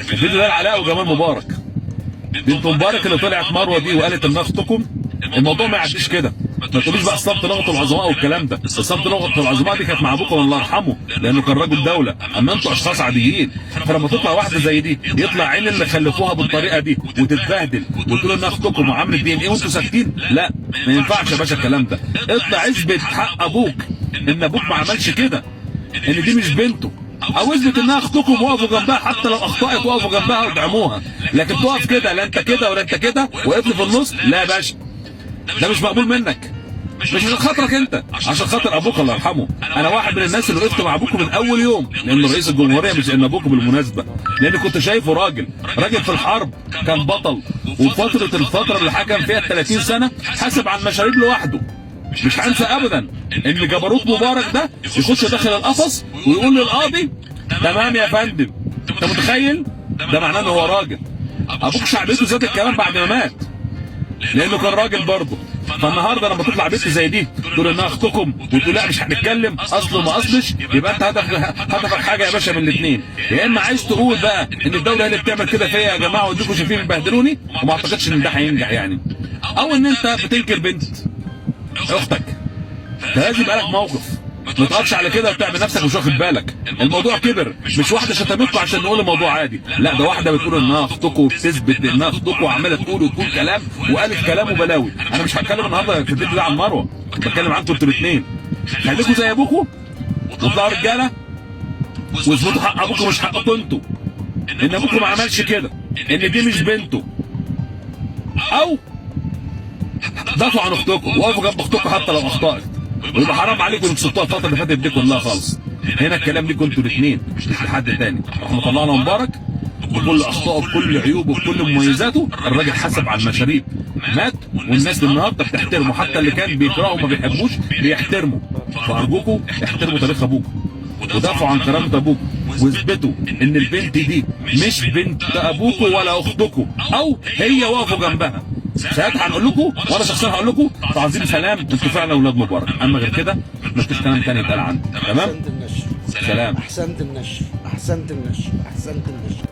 الفيديو ده لعلاء وجمال مبارك. بنت مبارك اللي طلعت مروه دي وقالت ان اختكم. الموضوع ما يعديش كده. ما تقوليش بقى اصابه لغه العظماء والكلام ده. اصابه لغه العظماء دي كانت مع ابوكم الله يرحمه، لانه كان راجل دوله، اما انتوا اشخاص عاديين. فلما تطلع واحده زي دي يطلع عين اللي خلفوها بالطريقه دي وتتبهدل وتقولوا انها اختكم وعامله دي ان ايه وانتوا ساكتين. لا ما ينفعش يا باشا الكلام ده. اطلع اثبت حق ابوك ان ابوك ما عملش كده، ان دي مش بنته، او اثبت انها اختكم وقفوا جنبها، حتى لو اخطأت وقفوا جنبها وادعموها. لكن تقف كده لا انت كده ولا انت كده وقف في النص، لا يا باشا ده مش مقبول منك. مش عشان خاطرك انت، عشان خاطر ابوك الله يرحمه. انا واحد من الناس اللي وقفت مع ابوكم من اول يوم، لانه رئيس الجمهوريه مش ان ابوكم بالمناسبه، لان كنت شايفه راجل في الحرب كان بطل، الفتره اللي حكم فيها 30 سنه حاسب على المشاريب لوحده. مش هنسى ابدا ان جبروت مبارك ده يخش داخل القفص ويقول للقاضي تمام يا فندم. انت متخيل؟ ده معناه ان هو راجل. ابوك شعبيته زادت كمان بعد ما مات، لانه كان راجل برضه. فالنهارده لما تطلع بنت زي دي تقول انها اختكم وتقول لا مش هنتكلم اصله ما اصلش، يبقى انت هدفك حاجه يا باشا من الاثنين. يا اما عايز تقول بقى ان الدوله هي اللي بتعمل كده فيا يا جماعه واديكم شايفين بيبهدلوني، وما اعتقدش ان ده هينجح يعني، او ان انت بتنكر بنت اختك. ده لازم يبقى لك موقف، ما تقعدش على كده وتعمل نفسك مش واخد بالك. الموضوع كبر، مش واحده شتمتكم عشان نقول الموضوع عادي، لا ده واحده بتقول انها اختكم وبتثبت انها اختكم وعماله تقول كلام وقالت كلام وبلاوي. انا مش هتكلم النهارده في الفيديو ده عن مروه، بتكلم عنكم انتوا الاثنين. خليكم زي ابوكم واطلعوا رجاله واثبتوا حق ابوكم مش حقكم انتوا، ان ابوكم ما عملش كده، ان دي مش بنته، او دافعوا عن اختكم، وقفوا جنب اختكم حتى لو اخطأت. ويبقى حرام عليكم انكم تسطوها الفتره اللي فاتت دي كلها خالص. هنا الكلام ليكم انتوا الاثنين مش لحد تاني. احنا طلعنا مبارك بكل اخطائه بكل عيوبه بكل مميزاته، الراجل حسب على المشاريب مات، والناس النهارده بتحترمه، حتى اللي كان بيكرهه وما بيحبوش بيحترمه. فارجوكم احترموا تاريخ ابوكم ودافعوا عن كرامه ابوكم، واثبتوا ان البنت دي مش بنت ابوكم ولا اختكم، او هي وقفوا جنبها. ساعتها هنقول لكم، وانا شخصيا هقول لكم تعظيم سلام، انتوا فعلا اولاد مبارك. اما غير كده مفيش كلام تاني يتقال عنه. تمام؟ احسنت النشر. سلام. احسنت النشر. احسنت النشر. احسنت النشر.